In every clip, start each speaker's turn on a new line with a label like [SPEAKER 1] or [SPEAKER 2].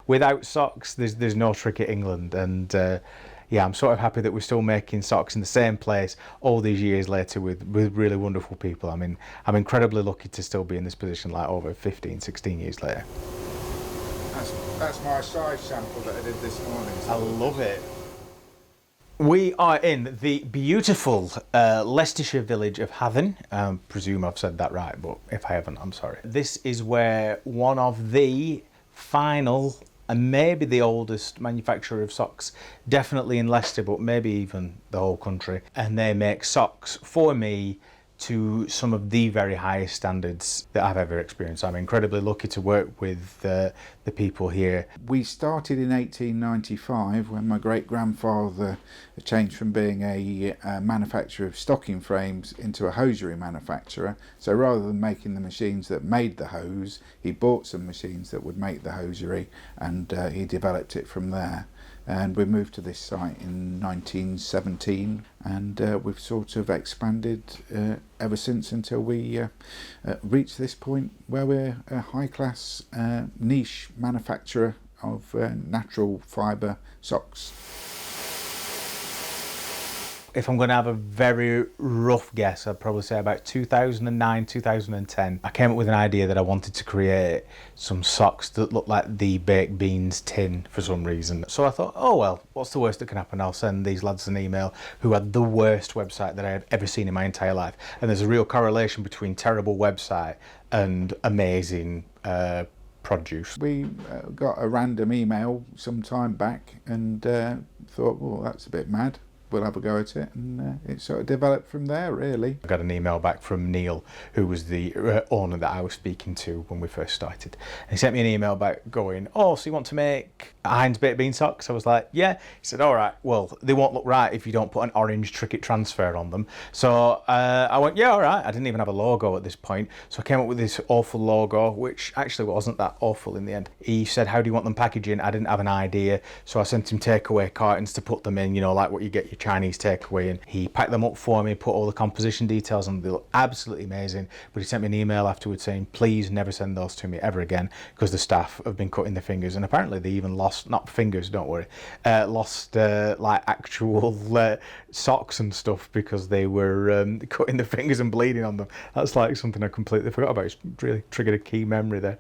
[SPEAKER 1] Without socks, there's no Trickett England, and yeah, I'm sort of happy that we're still making socks in the same place all these years later with really wonderful people. I mean, I'm incredibly lucky to still be in this position like over 15, 16 years later.
[SPEAKER 2] That's my size sample that I did this morning.
[SPEAKER 1] I love it. We are in the beautiful Leicestershire village of Haven. I presume I've said that right, but if I haven't, I'm sorry. This is where one of the final and maybe the oldest manufacturer of socks, definitely in Leicester, but maybe even the whole country. And they make socks for me to some of the very highest standards that I've ever experienced. I'm incredibly lucky to work with the people here.
[SPEAKER 2] We started in 1895 when my great-grandfather changed from being a manufacturer of stocking frames into a hosiery manufacturer. So rather than making the machines that made the hose, he bought some machines that would make the hosiery, and he developed it from there. And we moved to this site in 1917, and we've sort of expanded ever since until we reached this point where we're a high-class niche manufacturer of natural fibre socks.
[SPEAKER 1] If I'm going to have a very rough guess, I'd probably say about 2009, 2010, I came up with an idea that I wanted to create some socks that looked like the baked beans tin for some reason. So I thought, oh well, what's the worst that can happen? I'll send these lads an email who had the worst website that I had ever seen in my entire life. And there's a real correlation between terrible website and amazing produce.
[SPEAKER 2] We got a random email some time back and thought, well, that's a bit mad. We'll have a go at it, and it sort of developed from there, really.
[SPEAKER 1] I got an email back from Neil, who was the owner that I was speaking to when we first started. And he sent me an email back going, oh, so you want to make Heinz baked bean socks? I was like, yeah. He said, all right, well, they won't look right if you don't put an orange Trickett transfer on them. So I went, yeah, all right. I didn't even have a logo at this point. So I came up with this awful logo, which actually wasn't that awful in the end. He said, how do you want them packaging? I didn't have an idea. So I sent him takeaway cartons to put them in, you know, like what you get your Chinese takeaway, and he packed them up for me, put all the composition details on. They look absolutely amazing, but he sent me an email afterwards saying please never send those to me ever again because the staff have been cutting their fingers, and apparently they even lost, not fingers, don't worry, lost like actual socks and stuff because they were cutting their fingers and bleeding on them. That's like something I completely forgot about. It's really triggered a key memory there.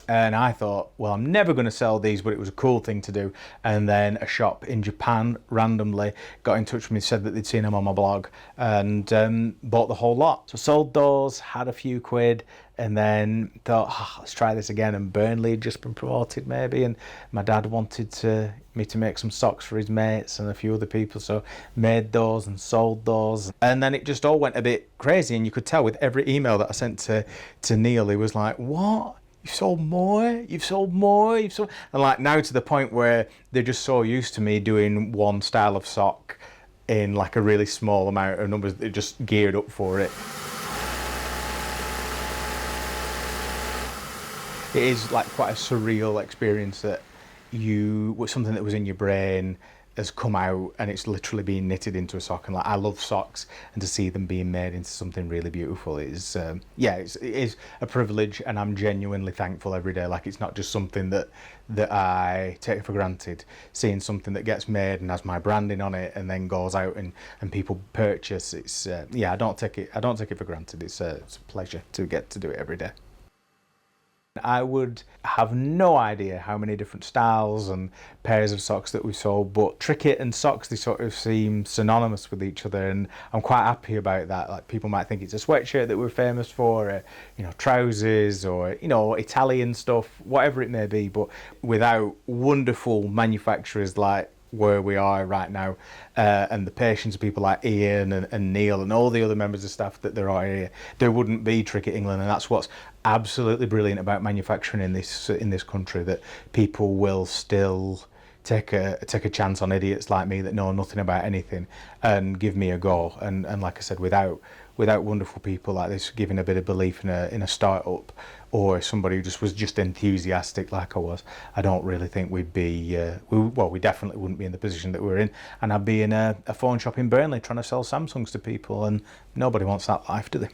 [SPEAKER 1] And I thought, well, I'm never going to sell these, but it was a cool thing to do. And then a shop in Japan randomly got in touch with me, said that they'd seen them on my blog, and bought the whole lot. So sold those, had a few quid, and then thought, oh, let's try this again. And Burnley had just been promoted maybe, and my dad wanted me to make some socks for his mates and a few other people, so made those and sold those. And then it just all went a bit crazy, and you could tell with every email that I sent to Neil, he was like, what? You've sold more, you've sold more, you've sold... And like now to the point where they're just so used to me doing one style of sock in like a really small amount of numbers, they're just geared up for it. It is like quite a surreal experience that something that was in your brain has come out and it's literally being knitted into a sock. And like, I love socks, and to see them being made into something really beautiful is yeah, it is a privilege, and I'm genuinely thankful every day. Like, it's not just something that I take for granted. Seeing something that gets made and has my branding on it and then goes out and people purchase, it's yeah, I don't take it for granted. It's a pleasure to get to do it every day. I would have no idea how many different styles and pairs of socks that we sold, but Trickett and socks, they sort of seem synonymous with each other, and I'm quite happy about that. Like, people might think it's a sweatshirt that we're famous for, you know, trousers, or, you know, Italian stuff, whatever it may be, but without wonderful manufacturers like where we are right now, and the patience of people like Ian and Neil and all the other members of staff that there are here, there wouldn't be Trickett England. And that's what's absolutely brilliant about manufacturing in this country, that people will still take a chance on idiots like me that know nothing about anything and give me a go. And like I said, without wonderful people like this giving a bit of belief in a startup, or somebody who just was just enthusiastic like I was, I don't really think we'd be we definitely wouldn't be in the position that we're in, and I'd be in a phone shop in Burnley trying to sell Samsungs to people, and nobody wants that life, do they?